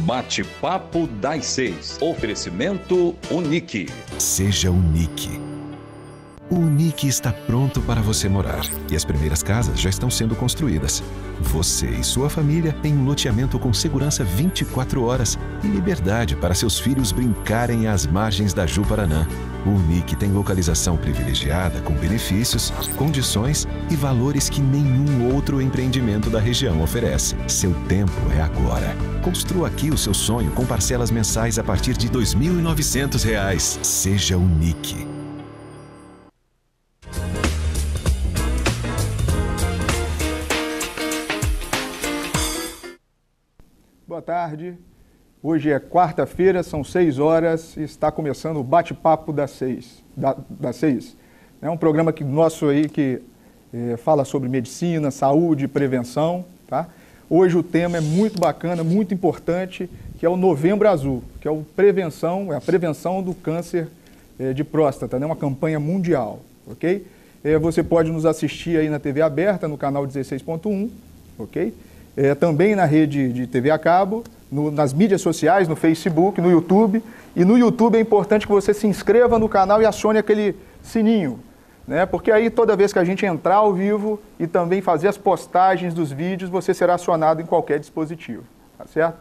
Bate-papo das 6. Oferecimento Unique. Seja Unique. O Unique está pronto para você morar e as primeiras casas já estão sendo construídas. Você e sua família têm um loteamento com segurança 24 horas e liberdade para seus filhos brincarem às margens da Ju-Paraná. O Unique tem localização privilegiada com benefícios, condições e valores que nenhum outro empreendimento da região oferece. Seu tempo é agora. Construa aqui o seu sonho com parcelas mensais a partir de R$ 2.900. Seja Unique. Boa tarde. Hoje é quarta-feira, são 6 horas e está começando o Bate-Papo das 6. É um programa nosso aí que fala sobre medicina, saúde, prevenção. Tá? Hoje o tema é muito bacana, muito importante, que é o Novembro Azul, que é a prevenção do câncer de próstata, né? Uma campanha mundial, ok? Você pode nos assistir aí na TV aberta, no canal 16.1, ok? Também na rede de TV a cabo, nas mídias sociais, no Facebook, no YouTube. E no YouTube é importante que você se inscreva no canal e acione aquele sininho, né? Porque aí toda vez que a gente entrar ao vivo e também fazer as postagens dos vídeos, você será acionado em qualquer dispositivo, tá certo?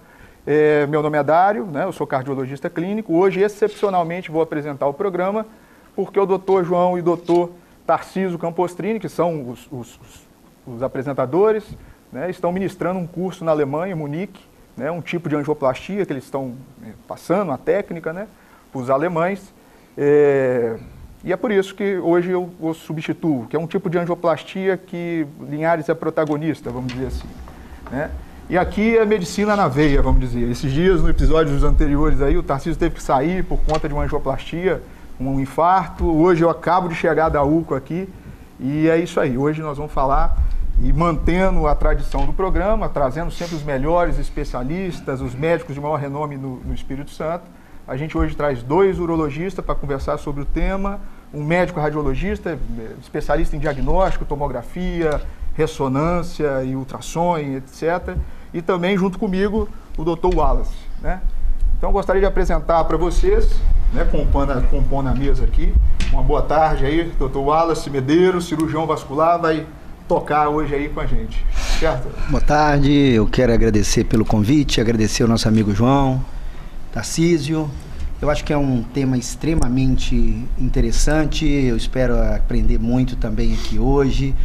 Meu nome é Dário, né? Eu sou cardiologista clínico. Hoje, excepcionalmente, vou apresentar o programa porque o doutor João e o doutor Tarcísio Campostrini, que são os apresentadores, né, estão ministrando um curso na Alemanha, em Munique, né, um tipo de angioplastia que eles estão passando, a técnica, né, para os alemães. E é por isso que hoje eu o substituo, que é um tipo de angioplastia que Linhares é protagonista, vamos dizer assim. Né? E aqui é medicina na veia, vamos dizer. Esses dias, no episódios anteriores, aí, o Tarcísio teve que sair por conta de uma angioplastia, um infarto. Hoje eu acabo de chegar da UCO aqui e é isso aí. Hoje nós vamos falar... E mantendo a tradição do programa, trazendo sempre os melhores especialistas, os médicos de maior renome no Espírito Santo. A gente hoje traz 2 urologistas para conversar sobre o tema, um médico radiologista, especialista em diagnóstico, tomografia, ressonância e ultrassom, etc. E também, junto comigo, o Dr. Wallace. Né? Então, eu gostaria de apresentar para vocês, né, compondo a mesa aqui, uma boa tarde aí, Dr. Wallace Medeiros, cirurgião vascular, vai tocar hoje aí com a gente, certo? Boa tarde, eu quero agradecer pelo convite, agradecer ao nosso amigo João, Tarcísio. Eu acho que é um tema extremamente interessante, eu espero aprender muito também aqui hoje.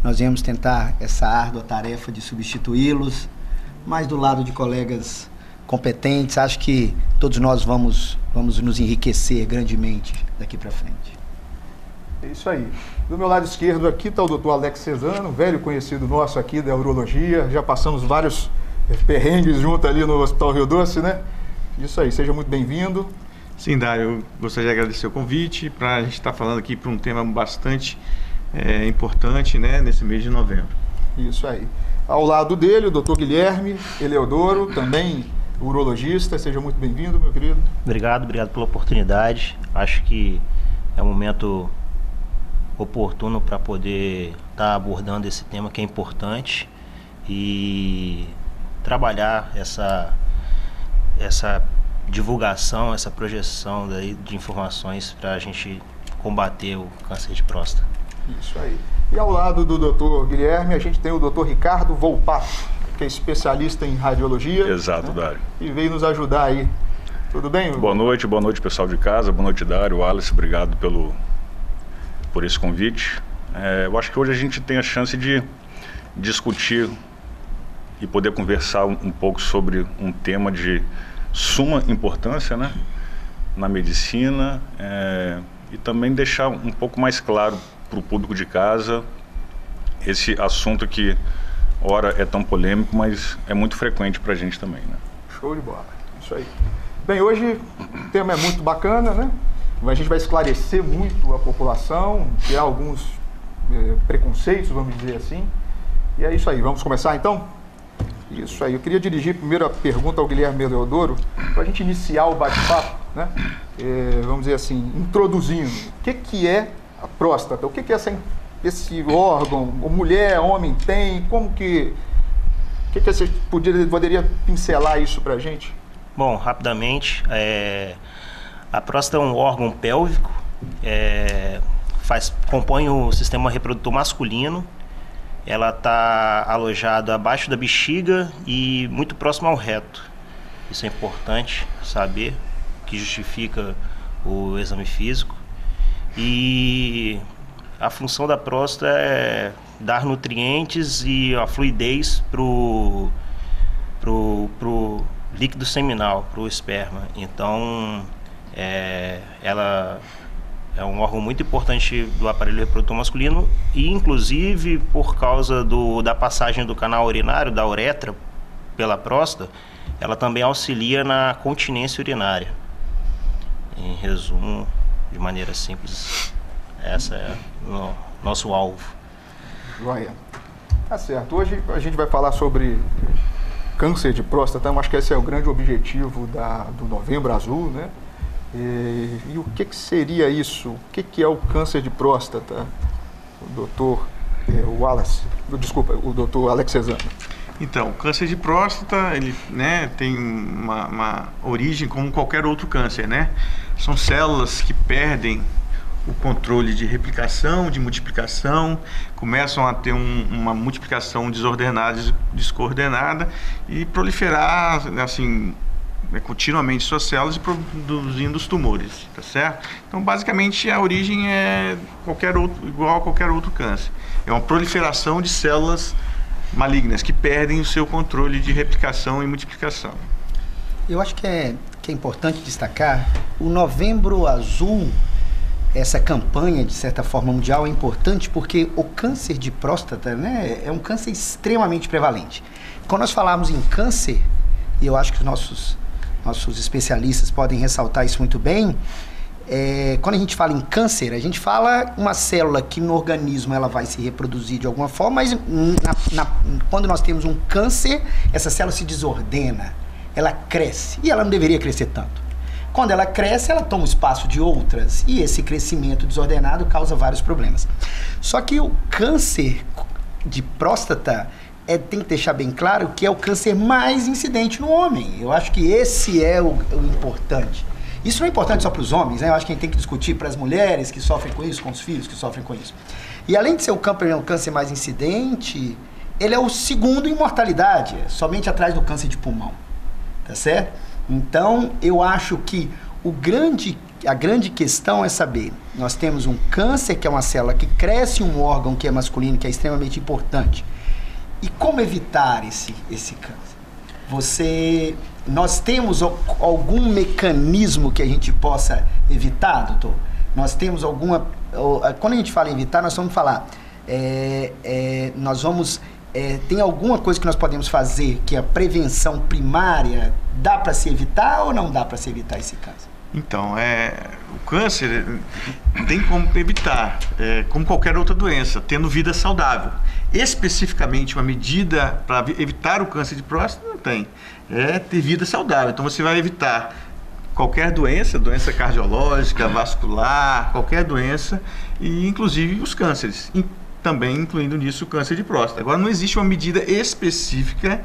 Nós viemos tentar essa árdua tarefa de substituí-los, mas do lado de colegas competentes, acho que todos nós vamos nos enriquecer grandemente daqui para frente. É isso aí. Do meu lado esquerdo aqui está o doutor Alex Cesano, velho conhecido nosso aqui da urologia. Já passamos vários perrengues junto ali no Hospital Rio Doce, né? Isso aí, seja muito bem-vindo. Sim, Dário, eu gostaria de agradecer o convite para a gente estar falando aqui para um tema bastante importante, né, nesse mês de novembro. Isso aí. Ao lado dele, o doutor Guilherme Eleodoro, também urologista. Seja muito bem-vindo, meu querido. Obrigado pela oportunidade. Acho que é um momento oportuno para poder estar abordando esse tema que é importante e trabalhar essa divulgação, essa projeção daí de informações para a gente combater o câncer de próstata. Isso aí. E ao lado do doutor Guilherme, a gente tem o doutor Ricardo Volpato, que é especialista em radiologia. Exato, né? Dário. E veio nos ajudar aí. Tudo bem? Boa noite pessoal de casa, boa noite, Dário, Wallace, obrigado por esse convite. Eu acho que hoje a gente tem a chance de discutir e poder conversar um pouco sobre um tema de suma importância, né, na medicina, e também deixar um pouco mais claro para o público de casa esse assunto que, ora, é tão polêmico, mas é muito frequente para a gente também, né? Show de bola, isso aí. Bem, hoje o tema é muito bacana, né? A gente vai esclarecer muito a população, tirar alguns preconceitos, vamos dizer assim. E é isso aí, vamos começar então? Isso aí, eu queria dirigir primeiro a pergunta ao Guilherme Eleodoro, para a gente iniciar o bate-papo, né? Vamos dizer assim, introduzindo, o que é a próstata? O que é esse órgão? Mulher, homem tem? Como que... O que você poderia pincelar isso para a gente? Bom, rapidamente, a próstata é um órgão pélvico, compõe o sistema reprodutor masculino. Ela está alojada abaixo da bexiga e muito próximo ao reto. Isso é importante saber, que justifica o exame físico. E a função da próstata é dar nutrientes e a fluidez pro líquido seminal, pro esperma. Então, ela é um órgão muito importante do aparelho reprodutor masculino e, inclusive, por causa da passagem do canal urinário, da uretra, pela próstata, ela também auxilia na continência urinária. Em resumo, de maneira simples, essa é o nosso alvo. Joia. Tá certo. Hoje a gente vai falar sobre câncer de próstata. Eu acho que esse é o grande objetivo do Novembro Azul, né? E o que seria isso? O que é o câncer de próstata? O doutor o doutor Alex Cesano. Então, o câncer de próstata, ele, tem uma origem como qualquer outro câncer, né? São células que perdem o controle de replicação, de multiplicação, começam a ter uma multiplicação desordenada, descoordenada e proliferar, assim, continuamente suas células e produzindo os tumores, tá certo? Então, basicamente, a origem é igual a qualquer outro câncer. É uma proliferação de células malignas que perdem o seu controle de replicação e multiplicação. Eu acho que é importante destacar o Novembro Azul. Essa campanha, de certa forma, mundial é importante porque o câncer de próstata, né, é um câncer extremamente prevalente. Quando nós falarmos em câncer, e eu acho que os nossos especialistas podem ressaltar isso muito bem, quando a gente fala em câncer, a gente fala uma célula que no organismo ela vai se reproduzir de alguma forma, mas quando nós temos um câncer, essa célula se desordena, ela cresce, e ela não deveria crescer tanto. Quando ela cresce, ela toma o espaço de outras, e esse crescimento desordenado causa vários problemas. Só que o câncer de próstata tem que deixar bem claro que é o câncer mais incidente no homem. Eu acho que esse é o importante. Isso não é importante só para os homens, né? Eu acho que a gente tem que discutir para as mulheres que sofrem com isso, com os filhos que sofrem com isso. E além de ser o câncer mais incidente, ele é o segundo em mortalidade, somente atrás do câncer de pulmão, tá certo? Então, eu acho que a grande questão é saber, nós temos um câncer que é uma célula que cresce um órgão que é masculino, que é extremamente importante. E como evitar esse câncer? Nós temos algum mecanismo que a gente possa evitar, doutor? Nós temos quando a gente fala em evitar, nós vamos falar, tem alguma coisa que nós podemos fazer que a prevenção primária dá para se evitar ou não dá para se evitar esse câncer? Então, o câncer tem como evitar, como qualquer outra doença, tendo vida saudável. Especificamente, uma medida para evitar o câncer de próstata não tem. É ter vida saudável. Então, você vai evitar qualquer doença cardiológica, vascular, qualquer doença, e inclusive os cânceres. Também incluindo nisso o câncer de próstata. Agora, não existe uma medida específica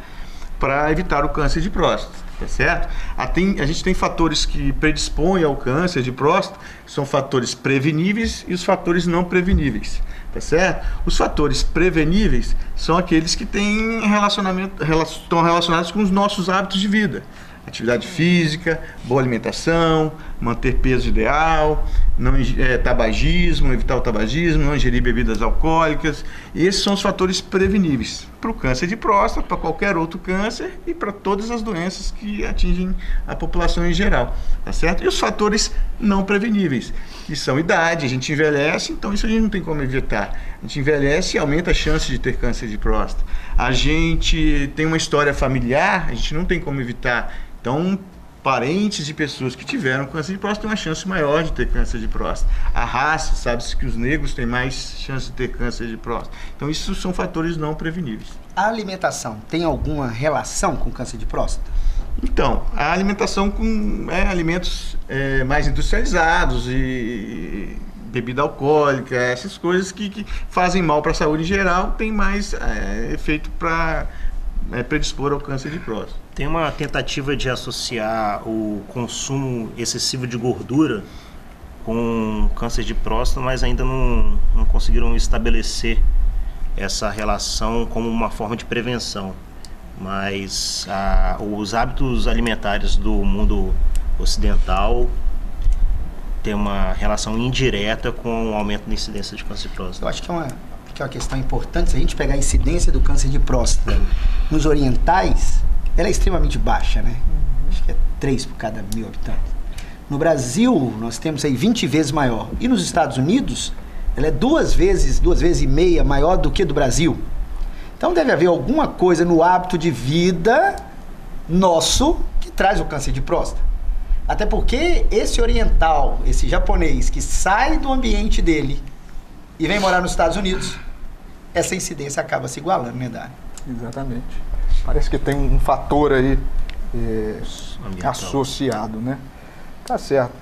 para evitar o câncer de próstata, tá certo? A gente tem fatores que predispõem ao câncer de próstata, são fatores preveníveis e os fatores não preveníveis, tá certo? Os fatores preveníveis são aqueles que têm estão relacionados com os nossos hábitos de vida. Atividade física, boa alimentação, manter peso ideal, tabagismo, evitar o tabagismo, não ingerir bebidas alcoólicas. Esses são os fatores preveníveis para o câncer de próstata, para qualquer outro câncer e para todas as doenças que atingem a população em geral, tá certo? E os fatores não preveníveis, que são idade, a gente envelhece, então isso a gente não tem como evitar. A gente envelhece e aumenta a chance de ter câncer de próstata. A gente tem uma história familiar, a gente não tem como evitar. Então, parentes de pessoas que tiveram câncer de próstata têm uma chance maior de ter câncer de próstata. A raça, sabe-se que os negros têm mais chance de ter câncer de próstata. Então, isso são fatores não preveníveis. A alimentação tem alguma relação com câncer de próstata? Então, a alimentação com alimentos mais industrializados e bebida alcoólica, essas coisas que fazem mal para a saúde em geral, tem mais efeito para predispor ao câncer de próstata. Tem uma tentativa de associar o consumo excessivo de gordura com câncer de próstata, mas ainda não conseguiram estabelecer essa relação como uma forma de prevenção. Mas os hábitos alimentares do mundo ocidental têm uma relação indireta com o aumento da incidência de câncer de próstata. Eu acho que é uma questão importante. Se a gente pegar a incidência do câncer de próstata nos orientais, ela é extremamente baixa, né? Acho que é 3 por cada 1.000 habitantes. No Brasil, nós temos aí 20 vezes maior. E nos Estados Unidos, ela é 2 vezes e meia maior do que do Brasil. Então deve haver alguma coisa no hábito de vida nosso que traz o câncer de próstata. Até porque esse oriental, esse japonês que sai do ambiente dele e vem morar nos Estados Unidos, essa incidência acaba se igualando, né, Dário? Exatamente. Parece que tem um fator aí associado, né? Tá certo.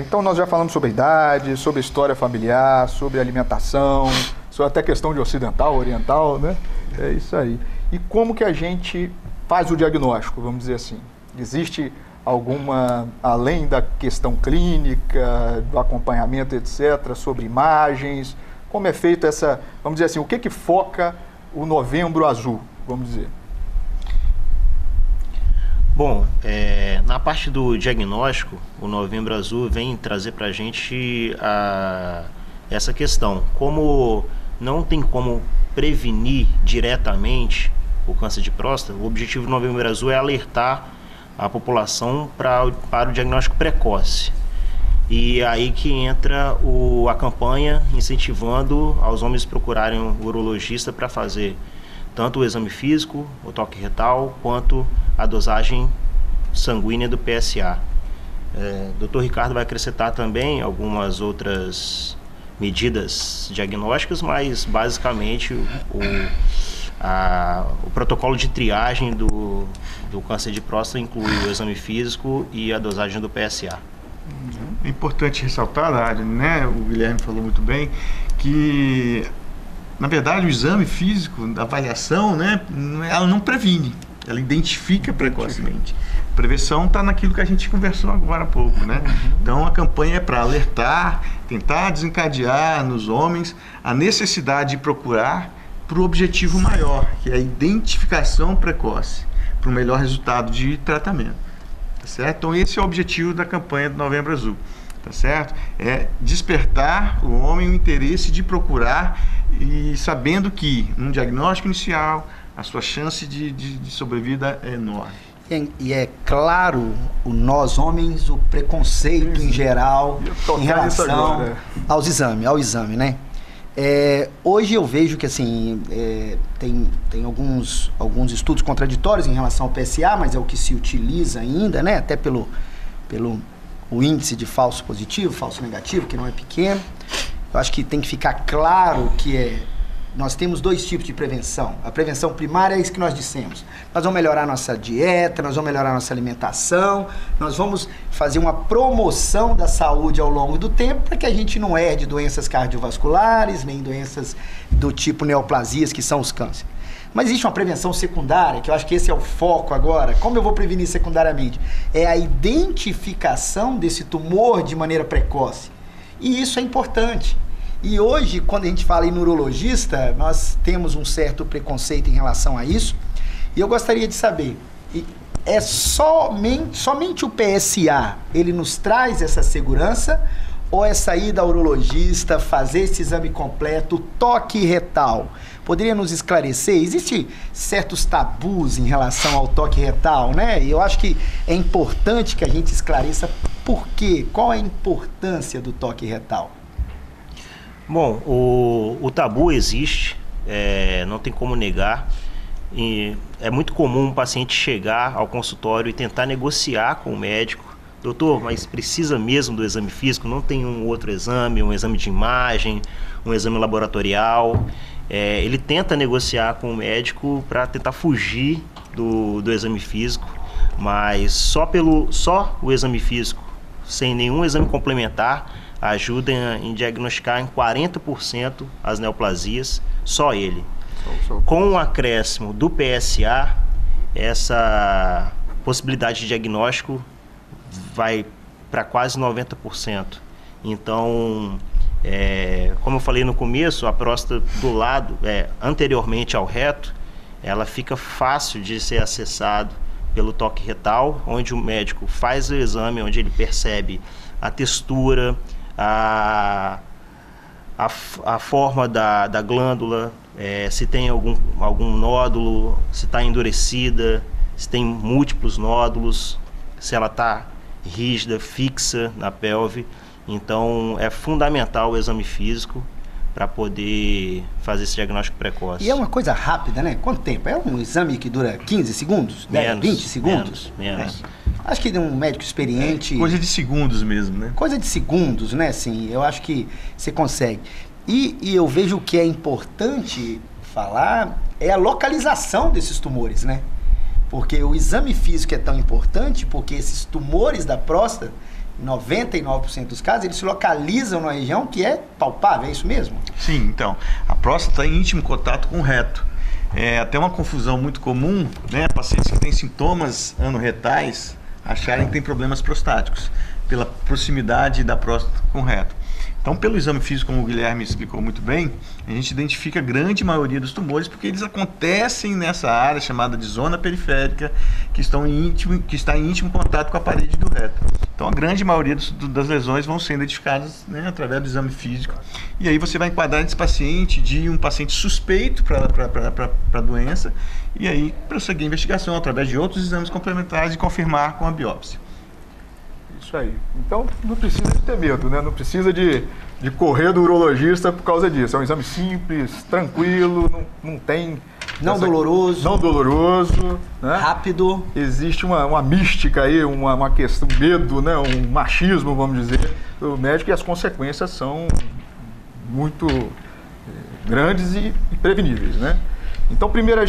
Então nós já falamos sobre a idade, sobre a história familiar, sobre a alimentação, sobre até questão de ocidental, oriental, né? É isso aí. E como que a gente faz o diagnóstico, vamos dizer assim? Existe alguma, além da questão clínica, do acompanhamento, etc., sobre imagens? Como é feito essa, vamos dizer assim, o que foca o Novembro Azul, vamos dizer? Bom, na parte do diagnóstico, o Novembro Azul vem trazer para a gente essa questão. Como não tem como prevenir diretamente o câncer de próstata, o objetivo do Novembro Azul é alertar a população para o diagnóstico precoce. E aí que entra a campanha incentivando aos homens procurarem um urologista para fazer tanto o exame físico, o toque retal, quanto a dosagem sanguínea do PSA. Dr. Ricardo vai acrescentar também algumas outras medidas diagnósticas, mas basicamente o protocolo de triagem do câncer de próstata inclui o exame físico e a dosagem do PSA. É importante ressaltar, Dário, né? O Guilherme falou muito bem, que na verdade o exame físico, a avaliação, né, ela não previne, ela identifica precocemente. Prevenção está naquilo que a gente conversou agora há pouco, né? Então a campanha é para alertar, tentar desencadear nos homens a necessidade de procurar para o objetivo maior, que é a identificação precoce, para o melhor resultado de tratamento, tá certo? Então esse é o objetivo da campanha do Novembro Azul, tá certo? É despertar o homem o interesse de procurar e sabendo que num diagnóstico inicial a sua chance de sobrevida é enorme. E é claro, nós homens, o preconceito em geral em relação ao exame, né? Hoje eu vejo que assim, tem alguns estudos contraditórios em relação ao PSA, mas é o que se utiliza ainda, né? Até pelo o índice de falso positivo, falso negativo, que não é pequeno. Eu acho que tem que ficar claro que nós temos 2 tipos de prevenção. A prevenção primária é isso que nós dissemos. Nós vamos melhorar a nossa dieta, nós vamos melhorar a nossa alimentação, nós vamos fazer uma promoção da saúde ao longo do tempo para que a gente não herde doenças cardiovasculares, nem doenças do tipo neoplasias, que são os cânceres. Mas existe uma prevenção secundária, que eu acho que esse é o foco agora. Como eu vou prevenir secundariamente? É a identificação desse tumor de maneira precoce. E isso é importante. E hoje, quando a gente fala em urologista, nós temos um certo preconceito em relação a isso. E eu gostaria de saber, é somente o PSA, ele nos traz essa segurança? Ou é sair da urologista, fazer esse exame completo, toque retal? Poderia nos esclarecer? Existem certos tabus em relação ao toque retal, né? E eu acho que é importante que a gente esclareça por quê, qual é a importância do toque retal. Bom, o tabu existe, não tem como negar. E é muito comum um paciente chegar ao consultório e tentar negociar com o médico. Doutor, mas precisa mesmo do exame físico? Não tem um outro exame, um exame de imagem, um exame laboratorial? Ele tenta negociar com o médico para tentar fugir do exame físico, mas só o exame físico, sem nenhum exame complementar, ajuda em diagnosticar em 40% as neoplasias, só ele. Com o acréscimo do PSA, essa possibilidade de diagnóstico vai para quase 90%. Então, como eu falei no começo, a próstata do lado, anteriormente ao reto, ela fica fácil de ser acessado pelo toque retal, onde o médico faz o exame, onde ele percebe a textura, a forma da glândula, se tem algum nódulo, se está endurecida, se tem múltiplos nódulos, se ela está rígida, fixa na pelve. Então é fundamental o exame físico para poder fazer esse diagnóstico precoce. E é uma coisa rápida, né? Quanto tempo? É um exame que dura 15 segundos? 10, 20 segundos? Menos. Acho que de um médico experiente... Coisa de segundos mesmo, né? Coisa de segundos, né? Assim, eu acho que você consegue. E eu vejo que é importante falar é a localização desses tumores, né? Porque o exame físico é tão importante porque esses tumores da próstata, em 99% dos casos, eles se localizam numa região que é palpável, é isso mesmo? Sim, então, a próstata está em íntimo contato com o reto. É até uma confusão muito comum, né? Pacientes que têm sintomas anorretais acharem que têm problemas prostáticos, pela proximidade da próstata com o reto. Então, pelo exame físico, como o Guilherme explicou muito bem, a gente identifica a grande maioria dos tumores porque eles acontecem nessa área chamada de zona periférica, que está em íntimo contato com a parede do reto. Então, a grande maioria das lesões vão ser identificadas, né, através do exame físico. E aí você vai enquadrar esse paciente de um paciente suspeito para a doença e aí prosseguir a investigação através de outros exames complementares e confirmar com a biópsia. Isso aí. Então, não precisa de ter medo, né? Não precisa de correr do urologista por causa disso. É um exame simples, tranquilo, não tem... Não doloroso. Não doloroso. Né? Rápido. Existe uma mística aí, uma questão, medo, né? Um machismo, vamos dizer, do médico, e as consequências são muito grandes e preveníveis, né? Então, primeiro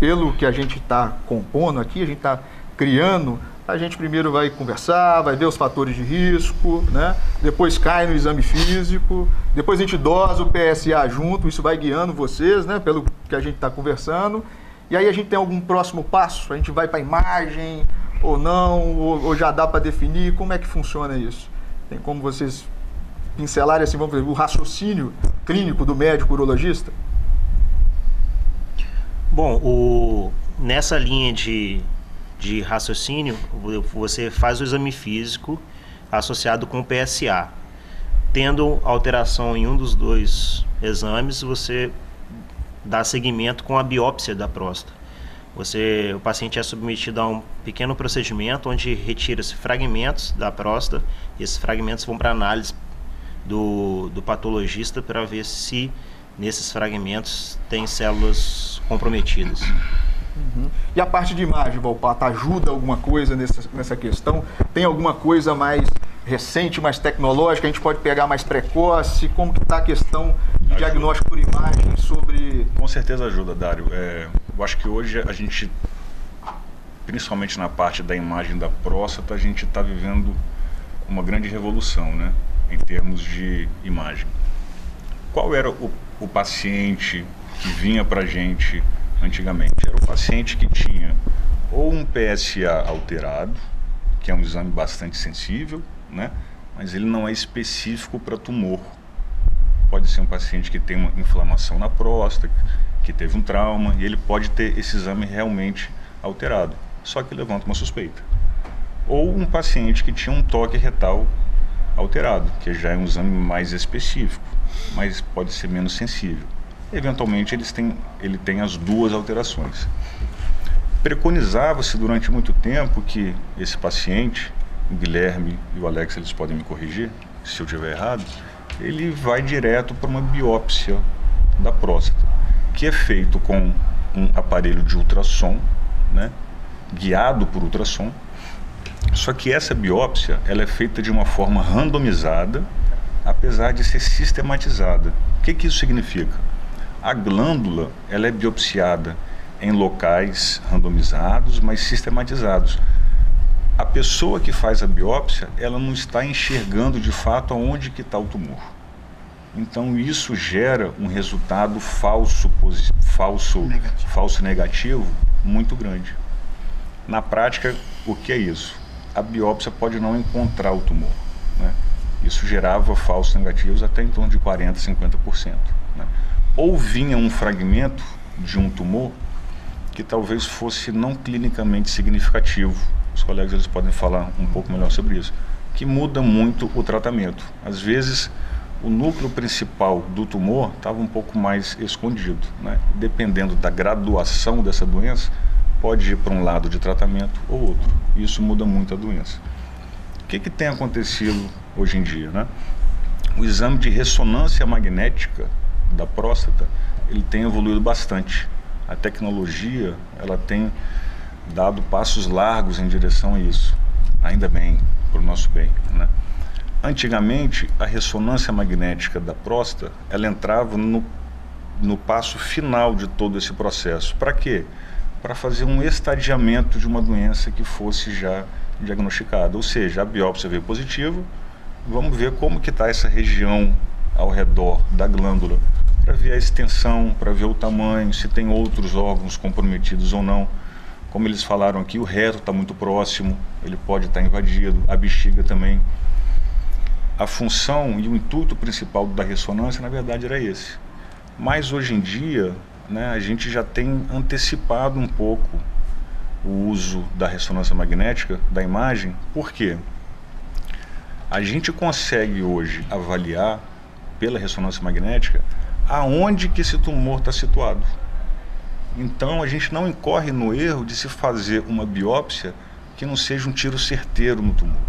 pelo que a gente está compondo aqui, a gente está criando... A gente primeiro vai conversar, vai ver os fatores de risco, né? Depois cai no exame físico, depois a gente dosa o PSA junto, isso vai guiando vocês, né? Pelo que a gente está conversando. E aí a gente tem algum próximo passo? A gente vai para a imagem ou não? Ou já dá para definir? Como é que funciona isso? Tem como vocês pincelarem assim, vamos ver, o raciocínio clínico do médico urologista? Bom, nessa linha de raciocínio, você faz o exame físico associado com o PSA. Tendo alteração em um dos dois exames, você dá seguimento com a biópsia da próstata. O paciente é submetido a um pequeno procedimento onde retira-se fragmentos da próstata e esses fragmentos vão para análise do patologista para ver se nesses fragmentos tem células comprometidas. Uhum. E a parte de imagem, Volpato, ajuda alguma coisa nessa questão? Tem alguma coisa mais recente, mais tecnológica? A gente pode pegar mais precoce? Como que está a questão de diagnóstico por imagem sobre... Com certeza ajuda, Dário. Eu acho que hoje a gente, principalmente na parte da imagem da próstata, a gente está vivendo uma grande revolução, né, em termos de imagem. Qual era o paciente que vinha para a gente antigamente? Era o paciente que tinha ou um PSA alterado, que é um exame bastante sensível, né? Mas ele não é específico para tumor. Pode ser um paciente que tem uma inflamação na próstata, que teve um trauma, e ele pode ter esse exame realmente alterado, só que levanta uma suspeita. Ou um paciente que tinha um toque retal alterado, que já é um exame mais específico, mas pode ser menos sensível. Eventualmente ele tem as duas alterações. Preconizava-se durante muito tempo que esse paciente, o Guilherme e o Alex, eles podem me corrigir se eu estiver errado, ele vai direto para uma biópsia da próstata, que é feito com um aparelho de ultrassom, né, guiado por ultrassom. Só que essa biópsia ela é feita de uma forma randomizada, apesar de ser sistematizada. O que isso significa? A glândula ela é biopsiada em locais randomizados, mas sistematizados. A pessoa que faz a biópsia, ela não está enxergando de fato aonde que está o tumor. Então isso gera um resultado falso negativo muito grande. Na prática, o que é isso? A biópsia pode não encontrar o tumor, né? Isso gerava falsos negativos até em torno de 40%, 50%. Né? Ou vinha um fragmento de um tumor que talvez fosse não clinicamente significativo. Os colegas eles podem falar um pouco melhor sobre isso. Que muda muito o tratamento. Às vezes, o núcleo principal do tumor estava um pouco mais escondido, né? Dependendo da graduação dessa doença, pode ir para um lado de tratamento ou outro. Isso muda muito a doença. O que tem acontecido hoje em dia, né? O exame de ressonância magnética da próstata, ele tem evoluído bastante. A tecnologia, ela tem dado passos largos em direção a isso. Ainda bem, para o nosso bem, né? Antigamente, a ressonância magnética da próstata, ela entrava no passo final de todo esse processo. Para quê? Para fazer um estadiamento de uma doença que fosse já diagnosticada. Ou seja, a biópsia veio positiva, vamos ver como que está essa região ao redor da glândula, para ver a extensão, para ver o tamanho, se tem outros órgãos comprometidos ou não. Como eles falaram aqui, o reto está muito próximo, ele pode estar invadido, a bexiga também. A função e o intuito principal da ressonância, na verdade, era esse. Mas hoje em dia, né, a gente já tem antecipado um pouco o uso da ressonância magnética da imagem. Por quê? A gente consegue hoje avaliar pela ressonância magnética aonde que esse tumor está situado. Então a gente não incorre no erro de se fazer uma biópsia que não seja um tiro certeiro no tumor.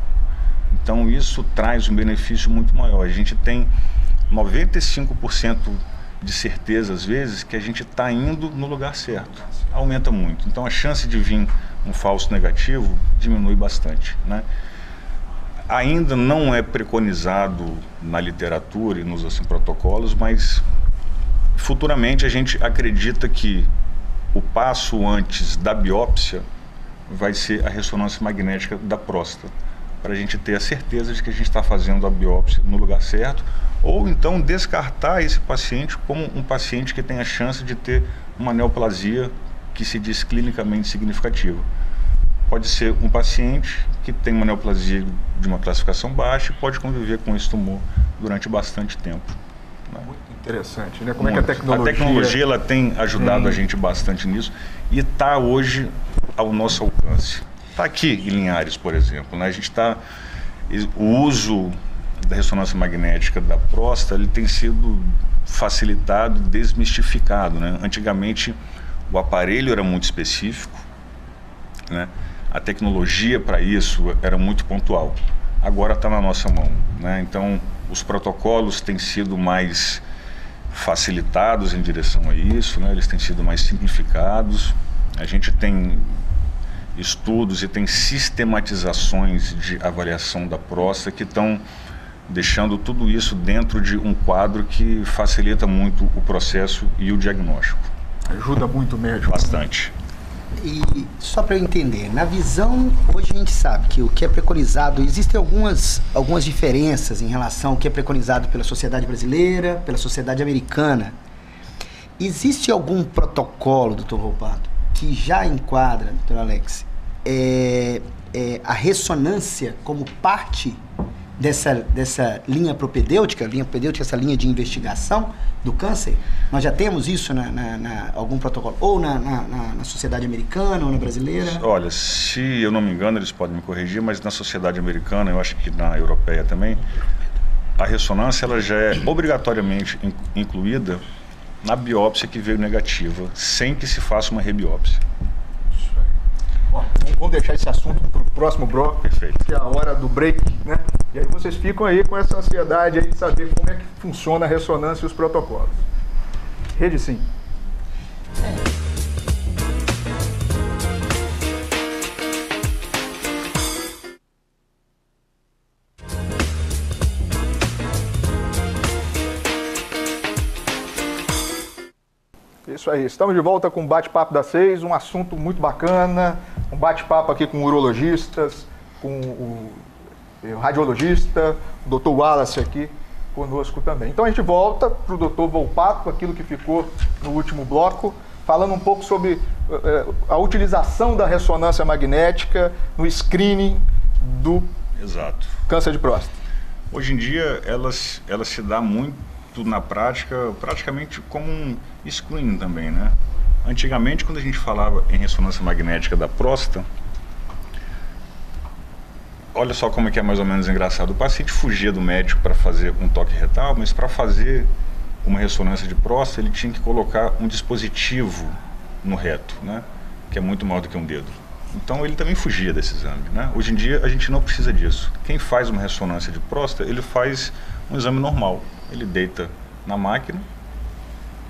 Então isso traz um benefício muito maior. A gente tem 95% de certeza, às vezes, que a gente está indo no lugar certo. Aumenta muito. Então a chance de vir um falso negativo diminui bastante, né? Ainda não é preconizado na literatura e nos assim, protocolos, mas futuramente a gente acredita que o passo antes da biópsia vai ser a ressonância magnética da próstata, para a gente ter a certeza de que a gente está fazendo a biópsia no lugar certo, ou então descartar esse paciente como um paciente que tem a chance de ter uma neoplasia que se diz clinicamente significativa. Pode ser um paciente que tem uma neoplasia de uma classificação baixa e pode conviver com esse tumor durante bastante tempo, né? Muito interessante, né? Como é que a tecnologia ela tem ajudado a gente bastante nisso e está hoje ao nosso alcance. Está aqui em Linhares, por exemplo, né? A gente está... O uso da ressonância magnética da próstata, ele tem sido facilitado, desmistificado, né? Antigamente, o aparelho era muito específico, né? A tecnologia para isso era muito pontual. Agora está na nossa mão, né? Então, os protocolos têm sido mais facilitados em direção a isso, né? Eles têm sido mais simplificados. A gente tem estudos e tem sistematizações de avaliação da próstata que estão deixando tudo isso dentro de um quadro que facilita muito o processo e o diagnóstico. Ajuda muito o médico. Bastante. E só para eu entender, na visão, hoje a gente sabe que o que é preconizado, existem algumas diferenças em relação ao que é preconizado pela sociedade brasileira, pela sociedade americana. Existe algum protocolo, doutor Volpato, que já enquadra, doutor Alex, a ressonância como parte dessa linha propedêutica, essa linha de investigação do câncer? Nós já temos isso algum protocolo, ou na sociedade americana ou na brasileira? Olha, se eu não me engano, eles podem me corrigir, mas na sociedade americana, eu acho que na europeia também, a ressonância ela já é obrigatoriamente incluída na biópsia que veio negativa, sem que se faça uma rebiópsia. Isso aí. Bom, vamos deixar esse assunto para o próximo bloco. Perfeito. Que é a hora do break, né? E aí vocês ficam aí com essa ansiedade aí de saber como é que funciona a ressonância e os protocolos. Rede Sim. Isso aí, estamos de volta com o Bate-Papo da 6, um assunto muito bacana, um bate-papo aqui com urologistas, com o radiologista, o Dr. Wallace aqui, conosco também. Então a gente volta para o Dr. Volpato, aquilo que ficou no último bloco, falando um pouco sobre a utilização da ressonância magnética no screening do câncer de próstata. Hoje em dia ela se dá muito na prática, praticamente como um screening também, né? Antigamente, quando a gente falava em ressonância magnética da próstata, olha só como é que é mais ou menos engraçado. O paciente fugia do médico para fazer um toque retal, mas para fazer uma ressonância de próstata, ele tinha que colocar um dispositivo no reto, né? Que é muito maior do que um dedo. Então ele também fugia desse exame, né? Hoje em dia a gente não precisa disso. Quem faz uma ressonância de próstata, ele faz um exame normal. Ele deita na máquina,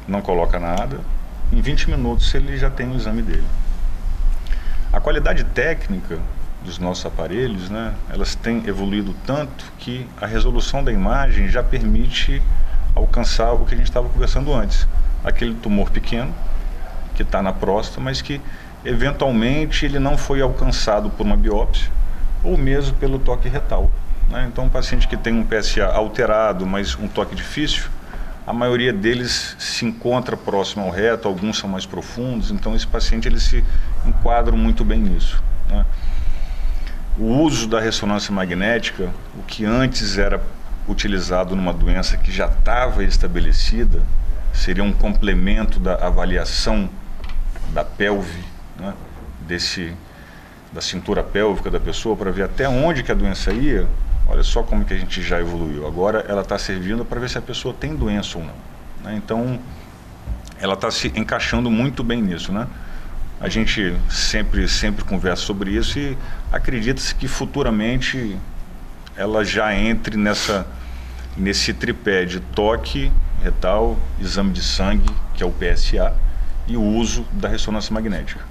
não coloca nada, em 20 minutos ele já tem o exame dele. A qualidade técnica dos nossos aparelhos, né, elas têm evoluído tanto que a resolução da imagem já permite alcançar o que a gente estava conversando antes. Aquele tumor pequeno que está na próstata, mas que eventualmente ele não foi alcançado por uma biópsia ou mesmo pelo toque retal, né? Então um paciente que tem um PSA alterado, mas um toque difícil, a maioria deles se encontra próximo ao reto, alguns são mais profundos, então esse paciente ele se enquadra muito bem nisso, né? O uso da ressonância magnética, o que antes era utilizado numa doença que já estava estabelecida, seria um complemento da avaliação da pelve, né, da cintura pélvica da pessoa, para ver até onde que a doença ia. Olha só como que a gente já evoluiu. Agora ela está servindo para ver se a pessoa tem doença ou não, né? Então ela está se encaixando muito bem nisso, né? A gente sempre conversa sobre isso e acredita-se que futuramente ela já entre nesse tripé de toque retal, exame de sangue, que é o PSA, e o uso da ressonância magnética.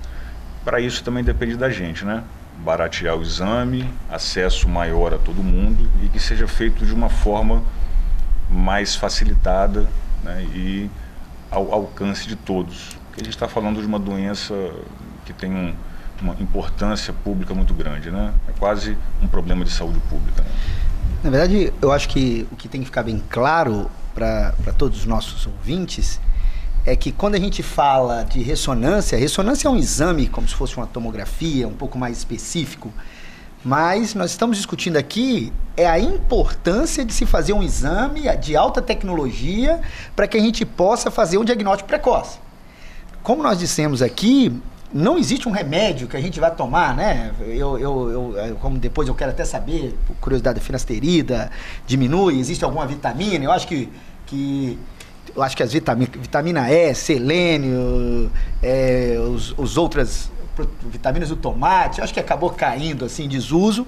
Para isso também depende da gente, né? Baratear o exame, acesso maior a todo mundo e que seja feito de uma forma mais facilitada, né, e ao alcance de todos. Porque a gente está falando de uma doença que tem uma importância pública muito grande, né? É quase um problema de saúde pública, né? Na verdade, eu acho que o que tem que ficar bem claro para todos os nossos ouvintes é que quando a gente fala de ressonância, ressonância é um exame como se fosse uma tomografia, um pouco mais específico, mas nós estamos discutindo aqui a importância de se fazer um exame de alta tecnologia para que a gente possa fazer um diagnóstico precoce. Como nós dissemos aqui, não existe um remédio que a gente vai tomar, né? Como depois eu quero até saber, por curiosidade, a finasterida diminui, existe alguma vitamina? Eu acho que as vitamina E, selênio, os outras vitaminas do tomate, acho que acabou caindo assim, em desuso.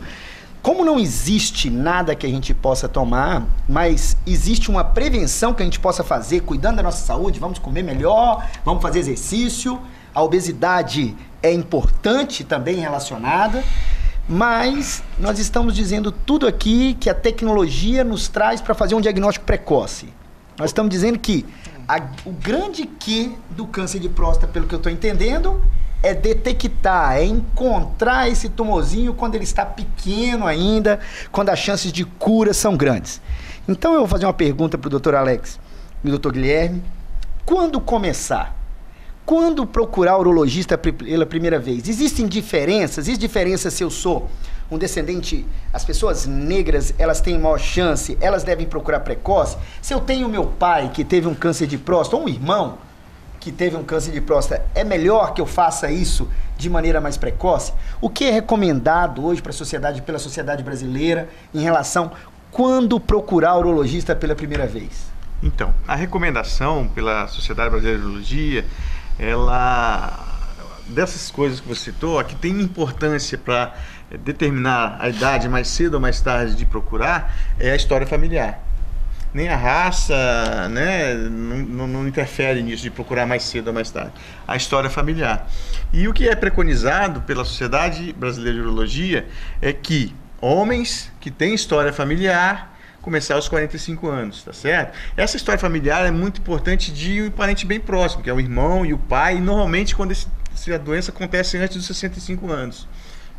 Como não existe nada que a gente possa tomar, mas existe uma prevenção que a gente possa fazer, cuidando da nossa saúde, vamos comer melhor, vamos fazer exercício, a obesidade é importante também relacionada, mas nós estamos dizendo tudo aqui que a tecnologia nos traz para fazer um diagnóstico precoce. Nós estamos dizendo que o grande quê do câncer de próstata, pelo que eu estou entendendo, é detectar, é encontrar esse tumorzinho quando ele está pequeno ainda, quando as chances de cura são grandes. Então eu vou fazer uma pergunta para o Dr. Alex e o Dr. Guilherme. Quando começar? Quando procurar urologista pela primeira vez? Existem diferenças? Existe diferença se eu sou um descendente, as pessoas negras, elas têm maior chance, elas devem procurar precoce? Se eu tenho meu pai que teve um câncer de próstata, ou um irmão que teve um câncer de próstata, é melhor que eu faça isso de maneira mais precoce? O que é recomendado hoje para a sociedade, pela sociedade brasileira, em relação quando procurar urologista pela primeira vez? Então, a recomendação pela Sociedade Brasileira de Urologia, dessas coisas que você citou, a que tem importância para determinar a idade mais cedo ou mais tarde de procurar, é a história familiar. Nem a raça, né, não interfere nisso de procurar mais cedo ou mais tarde. A história familiar. E o que é preconizado pela Sociedade Brasileira de Urologia é que homens que têm história familiar começar aos 45 anos, tá certo? Essa história familiar é muito importante de um parente bem próximo, que é o irmão e o pai, e normalmente quando a doença acontece antes dos 65 anos,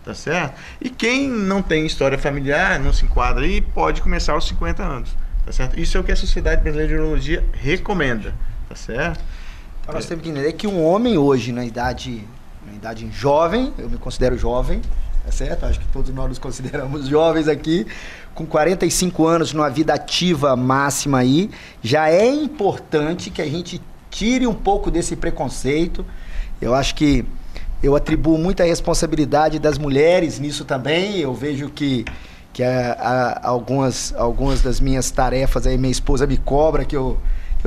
tá certo? E quem não tem história familiar, não se enquadra aí, pode começar aos 50 anos, tá certo? Isso é o que a Sociedade Brasileira de Urologia recomenda, tá certo? Então nós temos que entender que um homem hoje, na idade jovem, eu me considero jovem, tá certo? Acho que todos nós nos consideramos jovens aqui, com 45 anos numa vida ativa máxima aí, já é importante que a gente tire um pouco desse preconceito. Eu acho que eu atribuo muita responsabilidade das mulheres nisso também. Eu vejo que algumas das minhas tarefas aí, minha esposa me cobra que eu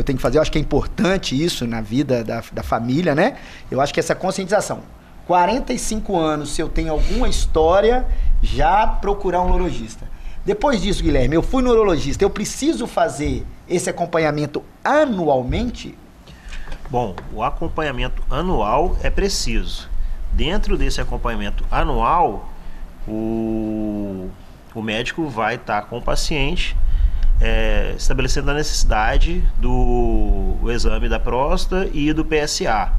tenho que fazer. Eu acho que é importante isso na vida da família, né? Eu acho que essa conscientização. 45 anos, se eu tenho alguma história, já procurar um urologista. Depois disso, Guilherme, eu fui no urologista, eu preciso fazer esse acompanhamento anualmente? Bom, o acompanhamento anual é preciso. Dentro desse acompanhamento anual, o médico vai estar com o paciente estabelecendo a necessidade do exame da próstata e do PSA.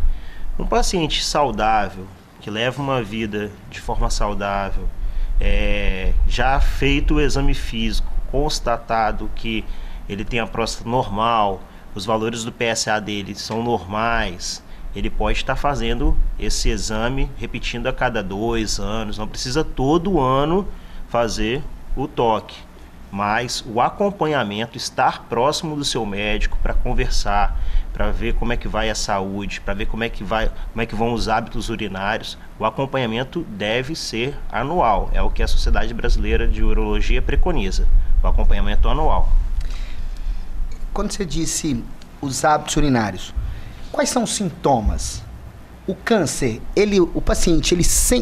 Um paciente saudável, que leva uma vida de forma saudável, já feito o exame físico, constatado que ele tem a próstata normal, os valores do PSA dele são normais, ele pode estar fazendo esse exame, repetindo a cada 2 anos, não precisa todo ano fazer o toque, mas o acompanhamento, estar próximo do seu médico para conversar, para ver como é que vai a saúde, para ver como é que vão os hábitos urinários, o acompanhamento deve ser anual, é o que a Sociedade Brasileira de Urologia preconiza, o acompanhamento anual. Quando você disse os hábitos urinários, quais são os sintomas? O câncer, o paciente,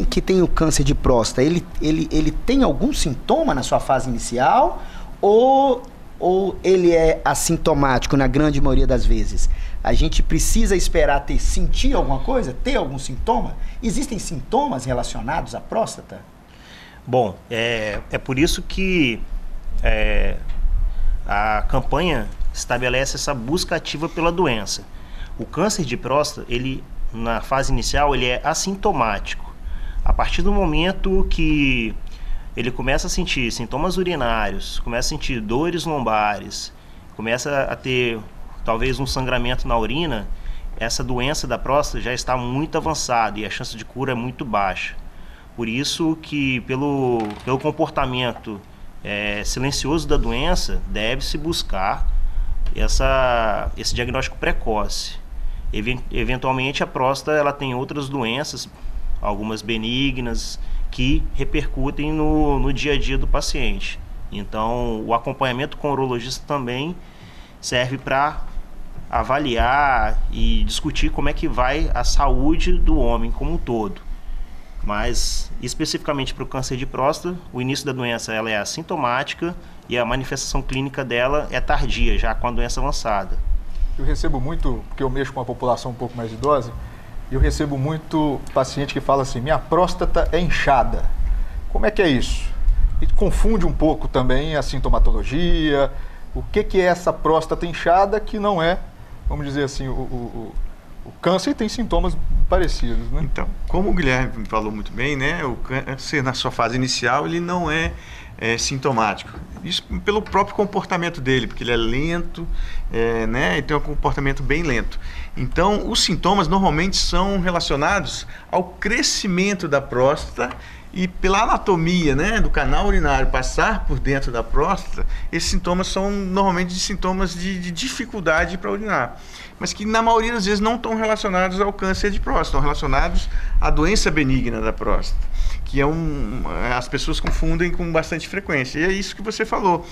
que tem o câncer de próstata, ele tem algum sintoma na sua fase inicial ou ele é assintomático na grande maioria das vezes? A gente precisa esperar sentir alguma coisa, ter algum sintoma? Existem sintomas relacionados à próstata? Bom, é por isso que a campanha estabelece essa busca ativa pela doença. O câncer de próstata, na fase inicial, ele é assintomático. A partir do momento que ele começa a sentir sintomas urinários, começa a sentir dores lombares, começa a ter talvez um sangramento na urina, essa doença da próstata já está muito avançada e a chance de cura é muito baixa. Por isso que pelo comportamento silencioso da doença, deve-se buscar esse diagnóstico precoce. Eventualmente a próstata ela tem outras doenças, algumas benignas, que repercutem no dia a dia do paciente. Então o acompanhamento com o urologista também serve para avaliar e discutir como é que vai a saúde do homem como um todo. Mas especificamente para o câncer de próstata, o início da doença ela é assintomática e a manifestação clínica dela é tardia, já com a doença avançada. Eu recebo muito, porque eu mexo com uma população um pouco mais idosa, eu recebo muito paciente que fala assim, minha próstata é inchada. Como é que é isso? E confunde um pouco também a sintomatologia, o que é essa próstata inchada que não é, vamos dizer assim, o câncer tem sintomas parecidos, né? Então, como o Guilherme falou muito bem, né, o câncer na sua fase inicial ele não é sintomático. Isso pelo próprio comportamento dele, porque ele é lento, né, e tem um comportamento bem lento. Então, os sintomas normalmente são relacionados ao crescimento da próstata e pela anatomia, né, do canal urinário passar por dentro da próstata, esses sintomas são normalmente sintomas de dificuldade para urinar, mas que na maioria das vezes não estão relacionados ao câncer de próstata, estão relacionados à doença benigna da próstata, que as pessoas confundem com bastante frequência. E é isso que você falou.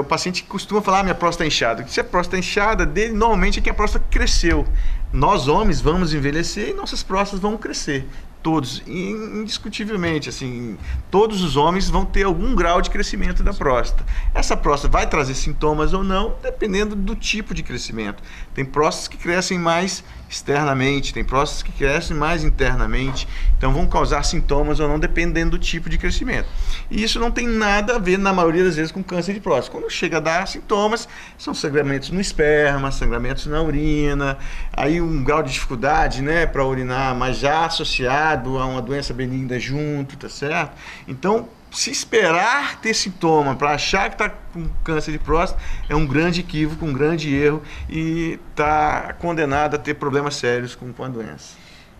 O paciente costuma falar, minha próstata é inchada. Se a próstata é inchada, dele normalmente é que a próstata cresceu. Nós homens vamos envelhecer e nossas próstatas vão crescer. Todos, indiscutivelmente, assim, todos os homens vão ter algum grau de crescimento da próstata. Essa próstata vai trazer sintomas ou não, dependendo do tipo de crescimento. Tem próstatas que crescem mais externamente, tem próstatas que crescem mais internamente, então vão causar sintomas ou não, dependendo do tipo de crescimento. E isso não tem nada a ver, na maioria das vezes, com câncer de próstata. Quando chega a dar sintomas, são sangramentos no esperma, sangramentos na urina, aí um grau de dificuldade, né, para urinar, mas já associado a uma doença benigna junto, tá certo? Então, se esperar ter sintoma para achar que está com câncer de próstata é um grande equívoco, um grande erro e está condenado a ter problemas sérios com a doença.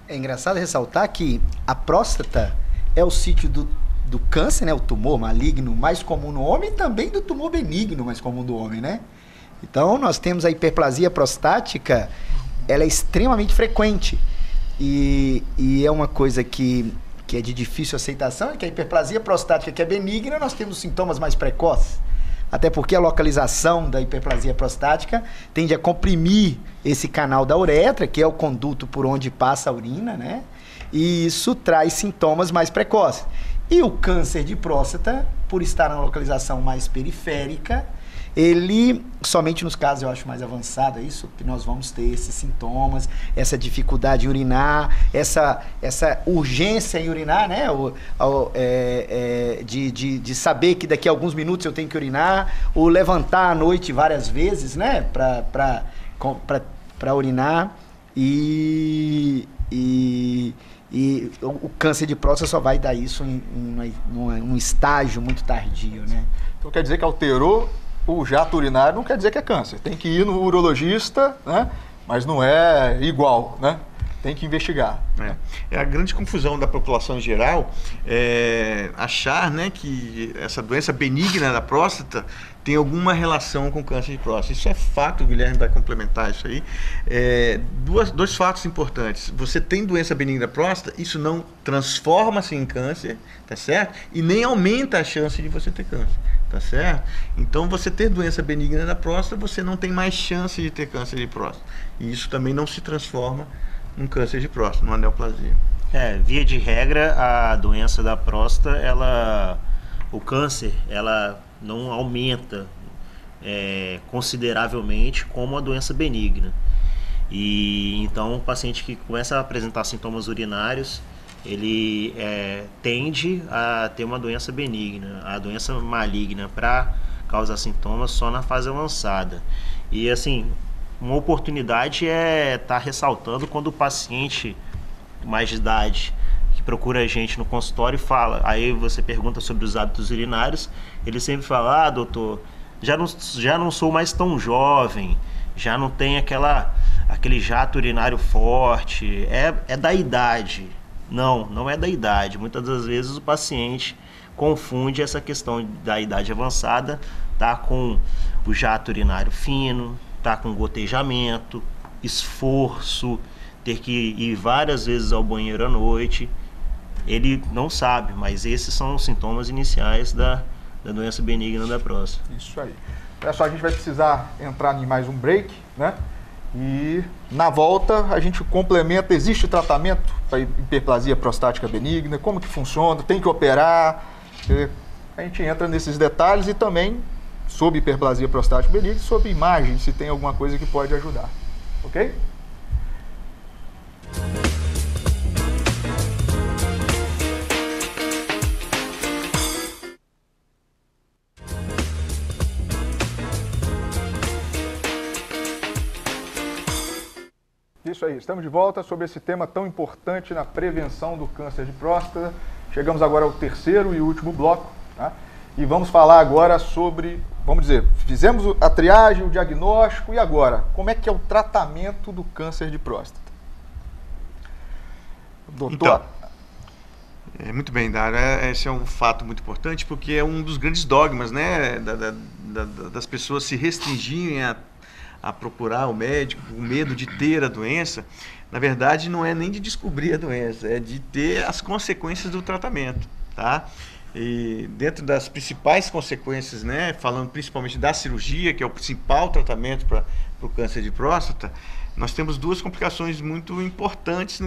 É engraçado ressaltar que a próstata é o sítio do câncer, né, o tumor maligno mais comum no homem e também do tumor benigno mais comum do homem, né? Então nós temos a hiperplasia prostática, ela é extremamente frequente e é uma coisa que é de difícil aceitação, é que a hiperplasia prostática, que é benigna, nós temos sintomas mais precoces. Até porque a localização da hiperplasia prostática tende a comprimir esse canal da uretra, que é o conduto por onde passa a urina, né? E isso traz sintomas mais precoces. E o câncer de próstata, por estar na localização mais periférica, ele, somente nos casos, eu acho mais avançado, é isso, que nós vamos ter esses sintomas, essa dificuldade em urinar, essa urgência em urinar, né? De saber que daqui a alguns minutos eu tenho que urinar, ou levantar à noite várias vezes, né? Para urinar, e o câncer de próstata só vai dar isso em um estágio muito tardio, né? Então quer dizer que alterou o jato urinário, não quer dizer que é câncer. Tem que ir no urologista, né? Mas não é igual, né? Tem que investigar. É a grande confusão da população em geral achar, né, que essa doença benigna da próstata tem alguma relação com câncer de próstata. Isso é fato, o Guilherme vai complementar isso aí. Dois fatos importantes. Você tem doença benigna da próstata, isso não transforma-se em câncer, tá certo? E nem aumenta a chance de você ter câncer. Tá certo? Então, você ter doença benigna da próstata, você não tem mais chance de ter câncer de próstata. E isso também não se transforma num câncer de próstata, numa neoplasia. Via de regra, a doença da próstata, o câncer, ela não aumenta consideravelmente como a doença benigna. E então, o paciente que começa a apresentar sintomas urinários, ele tende a ter uma doença benigna. A doença maligna, para causar sintomas, só na fase avançada. E assim, uma oportunidade é estar ressaltando quando o paciente mais de idade que procura a gente no consultório fala, aí você pergunta sobre os hábitos urinários, ele sempre fala: doutor, já não sou mais tão jovem, já não tem aquele jato urinário forte, é da idade. Não é da idade. Muitas das vezes o paciente confunde essa questão da idade avançada, tá com o jato urinário fino, tá com gotejamento, esforço, ter que ir várias vezes ao banheiro à noite. Ele não sabe, mas esses são os sintomas iniciais da doença benigna da próstata. Isso aí. Olha só, a gente vai precisar entrar em mais um break, né? E na volta a gente complementa, existe tratamento para hiperplasia prostática benigna, como que funciona, tem que operar, a gente entra nesses detalhes e também sobre hiperplasia prostática benigna, sobre imagem, se tem alguma coisa que pode ajudar, ok? Isso aí, estamos de volta sobre esse tema tão importante na prevenção do câncer de próstata. Chegamos agora ao terceiro e último bloco, tá? E vamos falar agora sobre, vamos dizer, fizemos a triagem, o diagnóstico, e agora, como é que é o tratamento do câncer de próstata? Doutor? Então, muito bem, Dário, esse é um fato muito importante, porque é um dos grandes dogmas, né, das pessoas se restringirem a procurar o médico, o medo de ter a doença. Na verdade, não é nem de descobrir a doença, é de ter as consequências do tratamento, tá? E dentro das principais consequências, né, falando principalmente da cirurgia, que é o principal tratamento para o câncer de próstata, nós temos duas complicações muito importantes,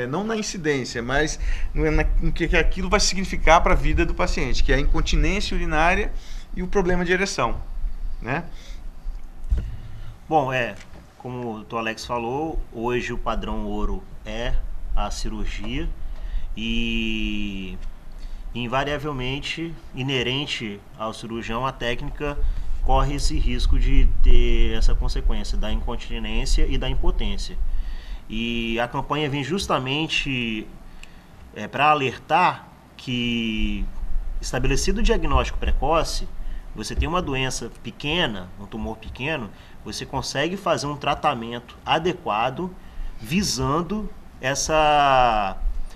não na incidência, mas no que aquilo vai significar para a vida do paciente, que é a incontinência urinária e o problema de ereção, né? Bom, como o Dr. Alex falou, hoje o padrão ouro é a cirurgia e invariavelmente, inerente ao cirurgião, a técnica corre esse risco de ter essa consequência da incontinência e da impotência. E a campanha vem justamente para alertar que, estabelecido o diagnóstico precoce, você tem uma doença pequena, um tumor pequeno, você consegue fazer um tratamento adequado visando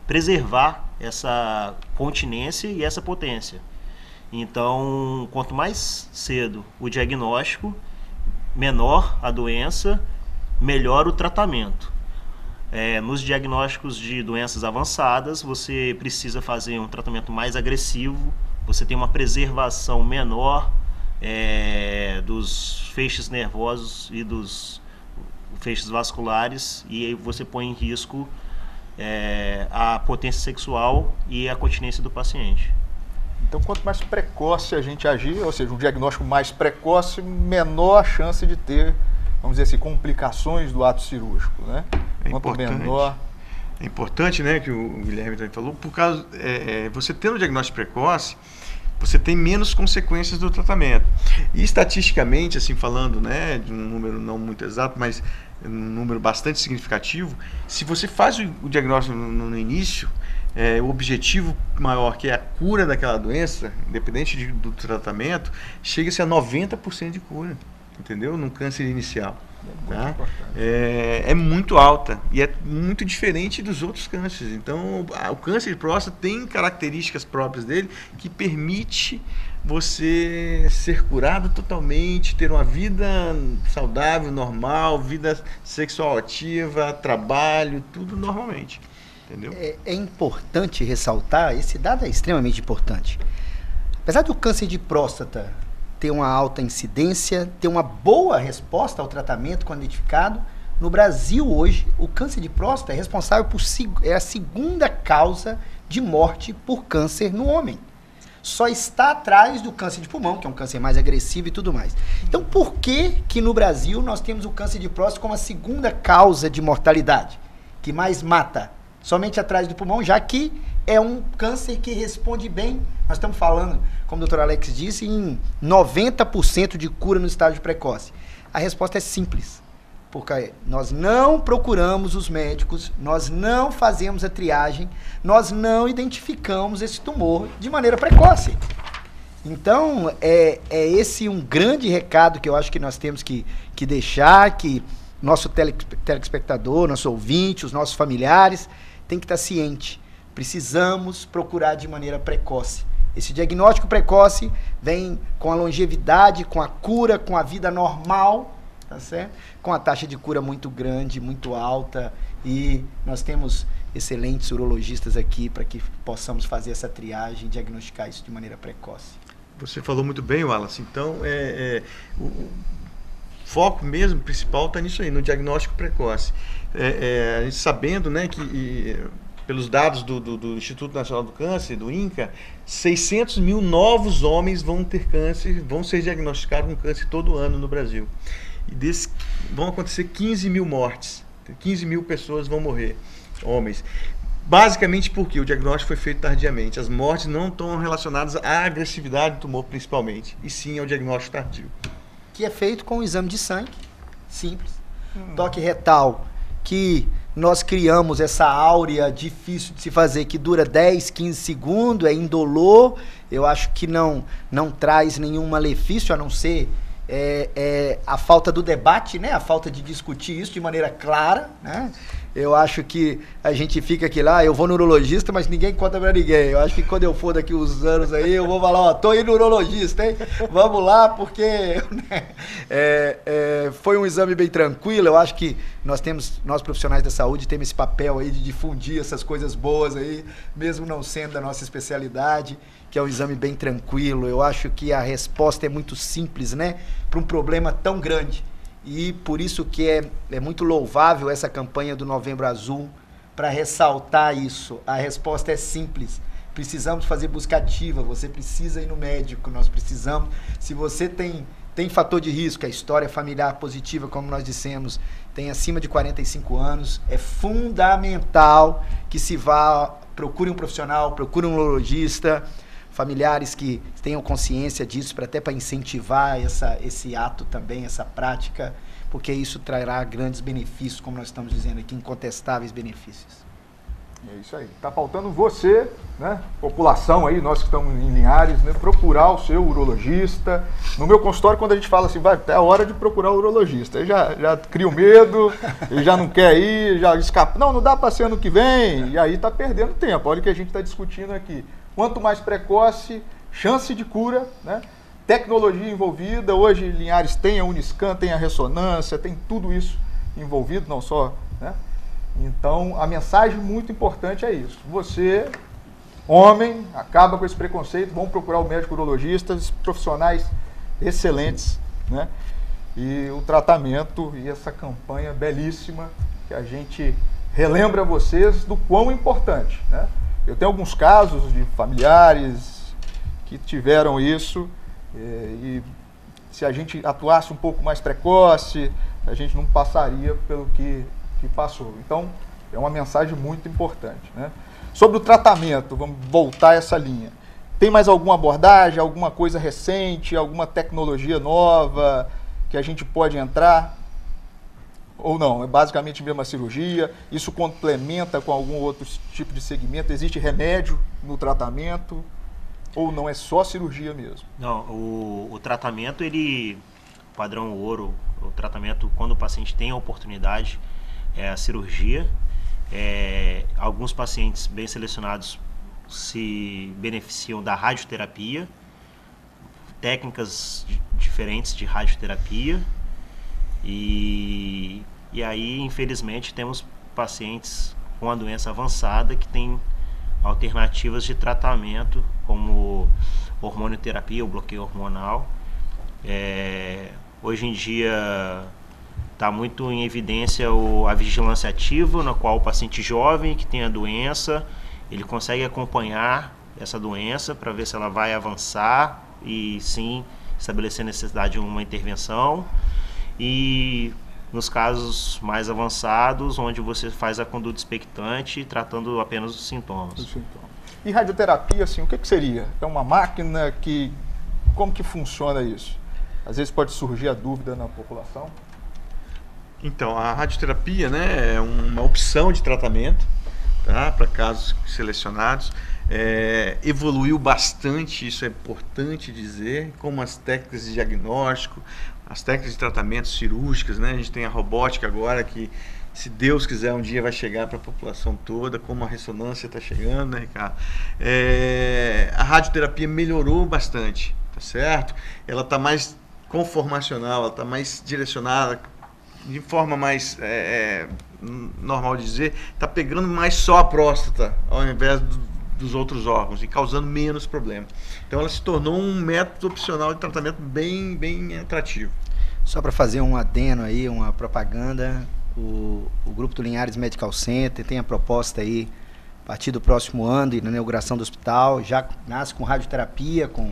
preservar essa continência e essa potência. Então, quanto mais cedo o diagnóstico, menor a doença, melhor o tratamento. Nos diagnósticos de doenças avançadas, você precisa fazer um tratamento mais agressivo, você tem uma preservação menor dos feixes nervosos e dos feixes vasculares, e aí você põe em risco a potência sexual e a continência do paciente. Então, quanto mais precoce a gente agir, ou seja, um diagnóstico mais precoce, menor a chance de ter, vamos dizer assim, complicações do ato cirúrgico, né? É importante, né, que o Guilherme também falou, por causa, você tendo o diagnóstico precoce, você tem menos consequências do tratamento. E estatisticamente, assim, falando, né, de um número não muito exato, mas um número bastante significativo, se você faz o diagnóstico no início, o objetivo maior, que é a cura daquela doença, independente do tratamento, chega-se a 90% de cura, entendeu? No câncer inicial. Tá? É muito alta e é muito diferente dos outros cânceres. Então, o câncer de próstata tem características próprias dele que permite você ser curado totalmente, ter uma vida saudável, normal, vida sexual ativa, trabalho, tudo normalmente. Entendeu? É importante ressaltar, esse dado é extremamente importante. Apesar do câncer de próstata ter uma alta incidência, ter uma boa resposta ao tratamento quando identificado, no Brasil hoje, o câncer de próstata é responsável é a segunda causa de morte por câncer no homem. Só está atrás do câncer de pulmão, que é um câncer mais agressivo e tudo mais. Então, por que no Brasil nós temos o câncer de próstata como a segunda causa de mortalidade, que mais mata? Somente atrás do pulmão, já que é um câncer que responde bem. Nós estamos falando, como o Dr. Alex disse, em 90% de cura no estágio precoce. A resposta é simples, porque nós não procuramos os médicos, nós não fazemos a triagem, nós não identificamos esse tumor de maneira precoce. Então, é esse um grande recado que eu acho que nós temos que deixar, que nosso telespectador, nosso ouvinte, os nossos familiares, tem que estar ciente. Precisamos procurar de maneira precoce. Esse diagnóstico precoce vem com a longevidade, com a cura, com a vida normal, tá certo? Com a taxa de cura muito grande, muito alta, e nós temos excelentes urologistas aqui para que possamos fazer essa triagem e diagnosticar isso de maneira precoce. Você falou muito bem, Wallace. Então, o foco mesmo principal está nisso aí, no diagnóstico precoce. A gente sabendo, né, que pelos dados do Instituto Nacional do Câncer, do INCA, 600 mil novos homens vão ter câncer, vão ser diagnosticados com câncer todo ano no Brasil. E vão acontecer 15 mil mortes, 15 mil pessoas vão morrer, homens. Basicamente porque o diagnóstico foi feito tardiamente. As mortes não estão relacionadas à agressividade do tumor, principalmente, e sim ao diagnóstico tardio. Que é feito com o exame de sangue, simples. Toque retal, que nós criamos essa áurea difícil de se fazer, que dura 10, 15 segundos, é indolor. Eu acho que não traz nenhum malefício, a não ser a falta do debate, né? A falta de discutir isso de maneira clara, né? Eu acho que a gente fica aqui lá, eu vou no urologista, mas ninguém conta pra ninguém. Eu acho que quando eu for daqui uns anos aí, eu vou falar, ó, tô indo no urologista, hein? Vamos lá, porque foi um exame bem tranquilo. Eu acho que nós profissionais da saúde temos esse papel aí de difundir essas coisas boas aí, mesmo não sendo da nossa especialidade, que é um exame bem tranquilo. Eu acho que a resposta é muito simples, né? Para um problema tão grande. E por isso que é muito louvável essa campanha do Novembro Azul, para ressaltar isso. A resposta é simples. Precisamos fazer busca ativa, você precisa ir no médico, nós precisamos. Se você tem fator de risco, a história familiar positiva, como nós dissemos, tem acima de 45 anos, é fundamental que se vá, procure um profissional, procure um urologista, familiares que tenham consciência disso, até para incentivar esse ato também, essa prática, porque isso trará grandes benefícios, como nós estamos dizendo aqui, incontestáveis benefícios. É isso aí. Está faltando você, né, população aí, nós que estamos em Linhares, né, procurar o seu urologista. No meu consultório, quando a gente fala assim, vai, é a hora de procurar o urologista. Aí já cria o medo, ele já não quer ir, já escapa. Não dá para ser ano que vem, e aí está perdendo tempo. Olha o que a gente está discutindo aqui. Quanto mais precoce, chance de cura, né? Tecnologia envolvida. Hoje Linhares tem a Uniscan, tem a ressonância, tem tudo isso envolvido, não só, né? Então, a mensagem muito importante é isso. Você, homem, acaba com esse preconceito, vão procurar o médico urologista, profissionais excelentes, né? E o tratamento e essa campanha belíssima que a gente relembra vocês do quão importante, né? Eu tenho alguns casos de familiares que tiveram isso e se a gente atuasse um pouco mais precoce, a gente não passaria pelo que passou. Então, é uma mensagem muito importante, né? Sobre o tratamento, vamos voltar a essa linha. Tem mais alguma abordagem, alguma coisa recente, alguma tecnologia nova que a gente pode entrar? Ou não? É basicamente a mesma cirurgia? Isso complementa com algum outro tipo de segmento? Existe remédio no tratamento? Ou não, é só cirurgia mesmo? Não, o tratamento, ele, padrão ouro, o tratamento, quando o paciente tem a oportunidade, é a cirurgia. Alguns pacientes bem selecionados se beneficiam da radioterapia, técnicas diferentes de radioterapia, e aí, infelizmente, temos pacientes com a doença avançada que têm alternativas de tratamento, como hormonioterapia ou bloqueio hormonal. Hoje em dia está muito em evidência a vigilância ativa, na qual o paciente jovem que tem a doença, ele consegue acompanhar essa doença para ver se ela vai avançar e sim estabelecer a necessidade de uma intervenção. E nos casos mais avançados, onde você faz a conduta expectante, tratando apenas os sintomas. E radioterapia, assim, o que seria? É uma máquina que... Como que funciona isso? Às vezes pode surgir a dúvida na população. Então, a radioterapia, né, é uma opção de tratamento, tá, para casos selecionados. Evoluiu bastante, isso é importante dizer, como as técnicas de diagnóstico, as técnicas de tratamento cirúrgicas, né? A gente tem a robótica agora que, se Deus quiser, um dia vai chegar para a população toda, como a ressonância está chegando, né, Ricardo? A radioterapia melhorou bastante, tá certo? Ela está mais conformacional, ela está mais direcionada, de forma mais normal de dizer, está pegando mais só a próstata, ao invés dos outros órgãos, e causando menos problema. Então ela se tornou um método opcional de tratamento bem, bem atrativo. Só para fazer um adeno aí, uma propaganda, o Grupo do Linhares Medical Center tem a proposta aí, a partir do próximo ano e na inauguração do hospital, já nasce com radioterapia, com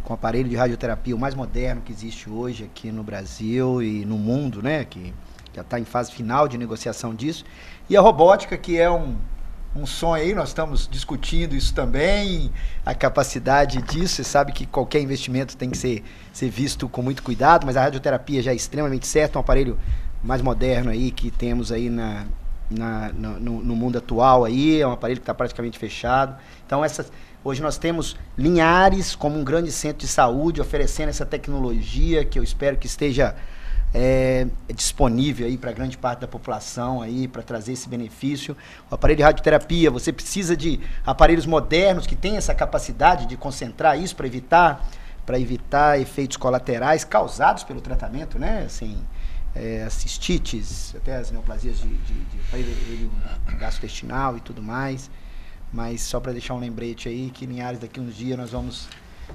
aparelho de radioterapia o mais moderno que existe hoje aqui no Brasil e no mundo, né, que já está em fase final de negociação disso. E a robótica, que é um sonho aí, nós estamos discutindo isso também, a capacidade disso. Você sabe que qualquer investimento tem que ser visto com muito cuidado, mas a radioterapia já é extremamente certa, um aparelho mais moderno aí que temos aí no mundo atual aí, é um aparelho que está praticamente fechado. Então hoje nós temos Linhares como um grande centro de saúde oferecendo essa tecnologia que eu espero que esteja disponível aí para grande parte da população aí, para trazer esse benefício. O aparelho de radioterapia, você precisa de aparelhos modernos que tenham essa capacidade de concentrar isso para evitar efeitos colaterais causados pelo tratamento, né? Assim, as cistites, até as neoplasias de gastrointestinal e tudo mais. Mas só para deixar um lembrete aí, que Linhares daqui a uns dias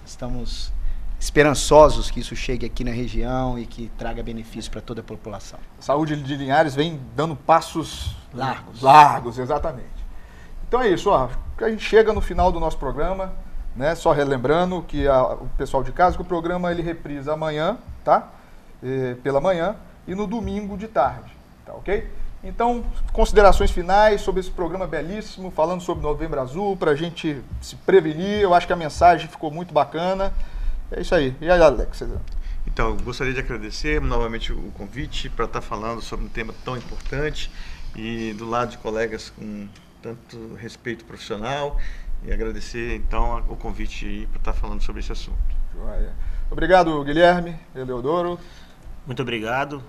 estamos esperançosos que isso chegue aqui na região e que traga benefício para toda a população. A saúde de Linhares vem dando passos largos, exatamente. Então é isso, ó, a gente chega no final do nosso programa, né? Só relembrando que o pessoal de casa, que o programa ele reprisa amanhã, tá? Pela manhã e no domingo de tarde, tá ok? Então, considerações finais sobre esse programa belíssimo, falando sobre Novembro Azul, para a gente se prevenir. Eu acho que a mensagem ficou muito bacana. É isso aí. E aí, Alex? Então, gostaria de agradecer novamente o convite para estar falando sobre um tema tão importante e do lado de colegas com tanto respeito profissional, e agradecer então o convite aí para estar falando sobre esse assunto. Obrigado, Guilherme Eleodoro. Muito obrigado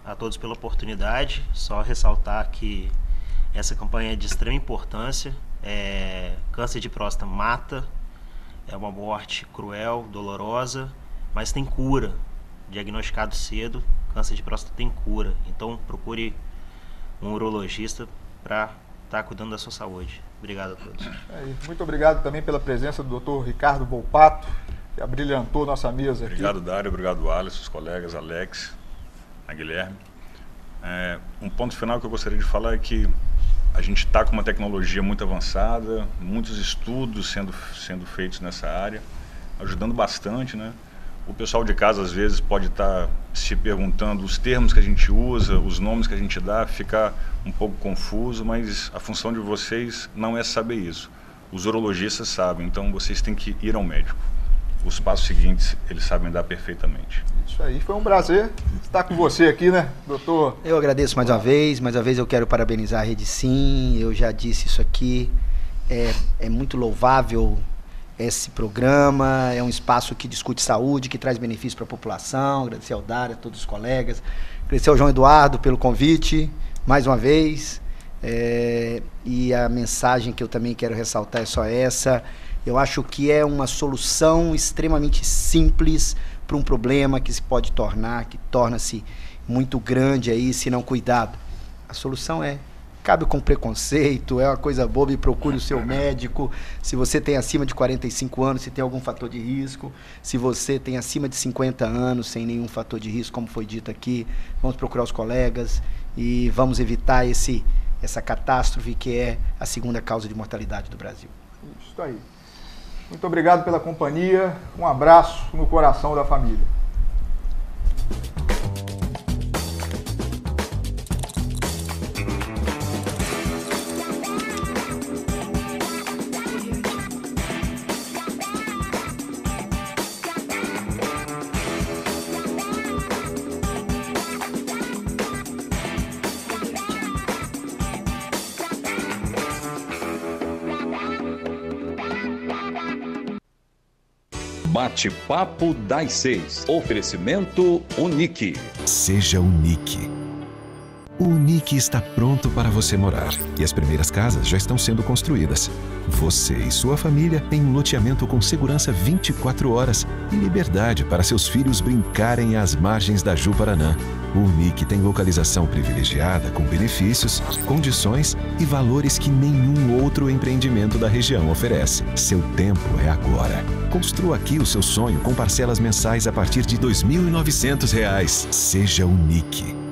a todos pela oportunidade. Só ressaltar que essa campanha é de extrema importância. Câncer de próstata mata, é uma morte cruel, dolorosa, mas tem cura. Diagnosticado cedo, câncer de próstata tem cura. Então procure um urologista para estar cuidando da sua saúde. Obrigado a todos. Muito obrigado também pela presença do Dr. Ricardo Volpato, que abrilhantou nossa mesa aqui. Obrigado, Dário. Obrigado, Alisson, os colegas, Alex, a Guilherme. Um ponto final que eu gostaria de falar é que a gente está com uma tecnologia muito avançada, muitos estudos sendo feitos nessa área, ajudando bastante, né? O pessoal de casa, às vezes, pode estar se perguntando os termos que a gente usa, os nomes que a gente dá, ficar um pouco confuso, mas a função de vocês não é saber isso. Os urologistas sabem, então vocês têm que ir ao médico. Os passos seguintes, eles sabem dar perfeitamente. Isso aí, foi um prazer estar com você aqui, né, doutor? Eu agradeço mais uma vez eu quero parabenizar a Rede Sim, eu já disse isso aqui, é muito louvável esse programa, é um espaço que discute saúde, que traz benefícios para a população. Agradecer ao Dário, a todos os colegas, agradecer ao João Eduardo pelo convite, mais uma vez, e a mensagem que eu também quero ressaltar é só essa. Eu acho que é uma solução extremamente simples para um problema que se pode tornar, que torna-se muito grande aí se não cuidado. A solução cabe com preconceito, é uma coisa boba, e procure o seu médico. Se você tem acima de 45 anos, se tem algum fator de risco. Se você tem acima de 50 anos, sem nenhum fator de risco, como foi dito aqui, vamos procurar os colegas e vamos evitar essa catástrofe que é a segunda causa de mortalidade do Brasil. Isso aí. Muito obrigado pela companhia, um abraço no coração da família. Bate-papo das 6. Oferecimento Unique. Seja Unique. O Unique está pronto para você morar e as primeiras casas já estão sendo construídas. Você e sua família em um loteamento com segurança 24 horas e liberdade para seus filhos brincarem às margens da Ju-Paraná. O Unique tem localização privilegiada com benefícios, condições e valores que nenhum outro empreendimento da região oferece. Seu tempo é agora. Construa aqui o seu sonho com parcelas mensais a partir de R$ 2.900. Seja Unique.